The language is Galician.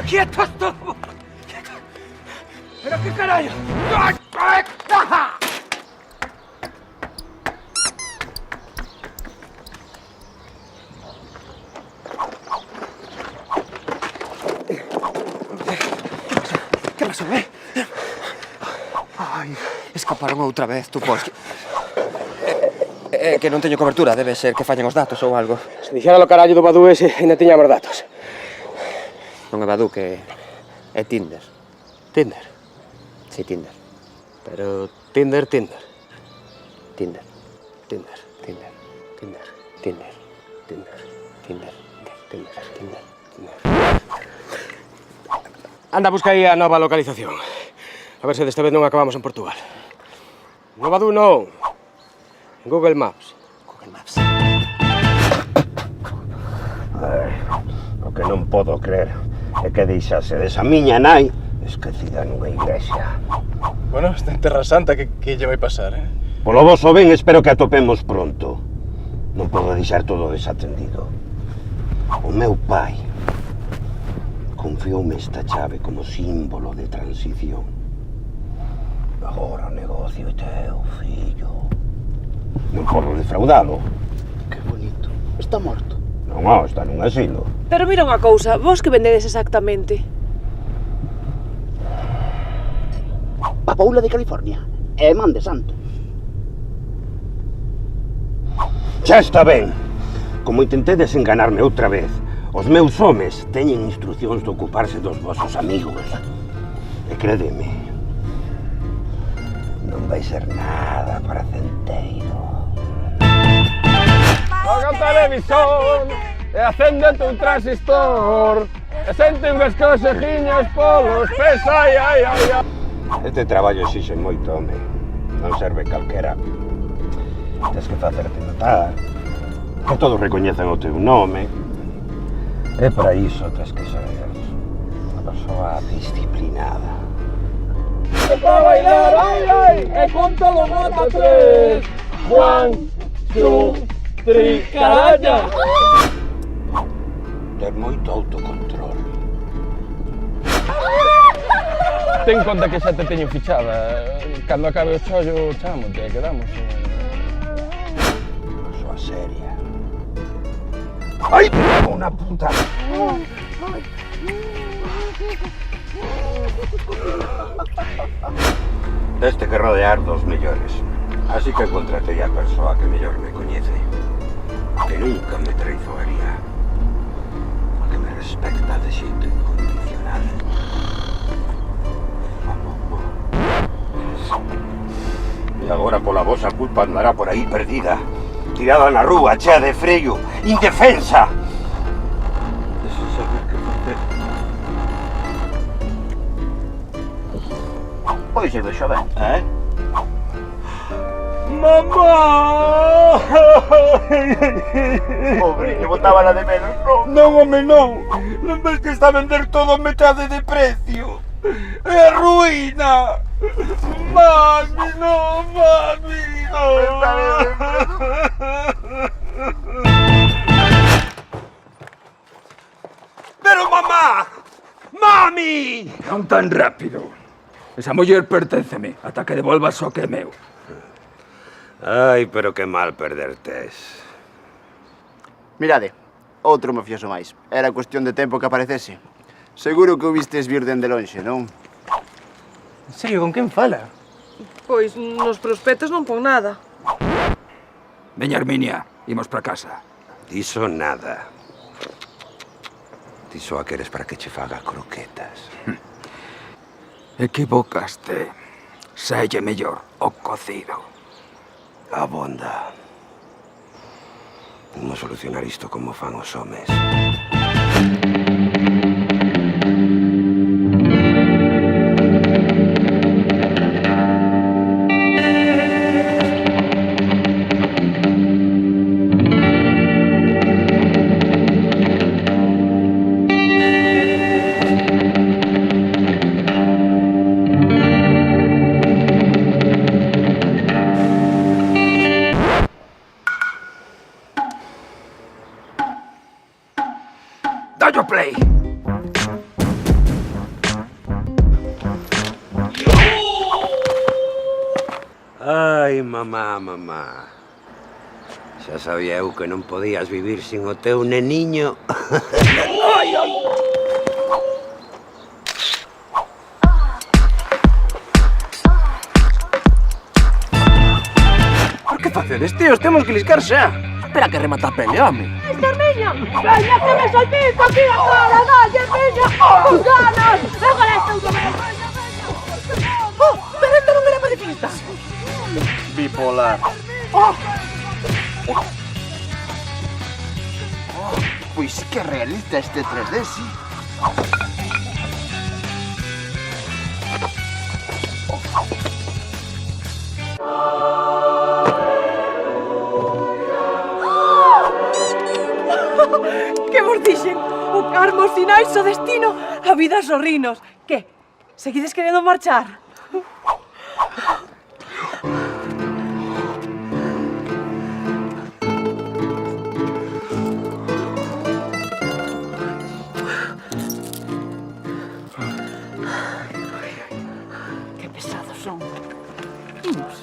¡Quietos todos! ¿Pero qué carajo? ¿Qué pasó, Ai, escaparon outra vez, tú pois. Que non teño cobertura, debe ser que fallen os datos ou algo. Se dixera o carallo do Badú ese, ainda tiñamos datos. Non é Badú, que é Tinder. Tinder. Sí, Tinder. Pero Tinder. Tinder. Tinder. Tinder. Tinder. Tinder. Tinder. Tinder. Anda, busca aí a nova localización. A ver se desta vez non acabamos en Portugal. No Badú non. En Google Maps. Google Maps. O que non podo crer é que deixase desa miña nai esquecida nunha iglesia. Bueno, está en Terra Santa, que lle vai pasar, Polo voso ben, espero que atopemos pronto. Non podo deixar todo desatendido. O meu pai confioume esta chave como símbolo de transición. Agora o negocio é teu, fillo. Non podo defraudalo. Que bonito. Está morto. Non, está nun asilo. Pero mira unha cousa, vos que vendedes exactamente? Papoula de California. É man de santo. Xa está ben. Como intentei desenganarme outra vez, os meus homes teñen instruccións de ocuparse dos vosos amigos. E crédeme, non vai ser nada para Centeiro. Paga o televisor e acéndete un transistor e sente unhas consejiñas polos pés, ai. Este traballo exixe moito, home. Non serve calquera. Tens que facerte notar, que todos recoñezan o teu nome. E para iso tens que ser unha persoa disciplinada. E para bailar, ai, e conta do mata 3. 1, 2, 3, caralla! Ter moito autocontrol. Ten conta que xa te teño fichada. Cando acabe o chollo, chamote e quedamos. Persoa seria. Ai, unha puta! Deste que rodear dos mellores. Así que contratei a persoa que mellor me coñece. Que nunca me traizoaría. Que me respecta de xeito incondicional. E agora pola vosa culpa andará por aí perdida. Tirada na rúa, chea de freio, indefensa. Sen saber que facer. Pois se deixa ben. Mamá! Pobre, que botábala de menos, non? Non, home, non. Non ves que está a vender todo a metade de precio? É ruína! Mami, non, mami, non! Pero mamá! Mami! Non tan rápido. Esa muller perténceme ata que devolvas o que é meu. Ai, pero que mal perdertes. Mirade, outro mafioso máis. Era cuestión de tempo que aparecese. Seguro que o vistes vir dende lonxe, non? En serio, con quen fala? Pois nos prospectos non pon nada. Veña, Herminia, imos para casa. Diso nada. Diso a que eres para que che faga croquetas. Equivocaste. Saelle mellor o cocido. Abonda. Vamos solucionar isto como fan os homes. Dallo play. Ai, mamá, mamá. Xa sabía eu que non podías vivir sin o teu neniño. Por que facedes, tíos? Temos que liscar xa. Espera que remata a pelea, home. Estorniño, veña que me salpico aquí a cara, dalle, veña, con ganas. Agora estou con veña. Oh, pero esta non era pacifista. Bipolar. Pois que realista este 3D, sí. Que vos dixen? O karma, os sinais, o destino, a vida sorrinos. Que? Seguides querendo marchar? Que pesados son. Imos.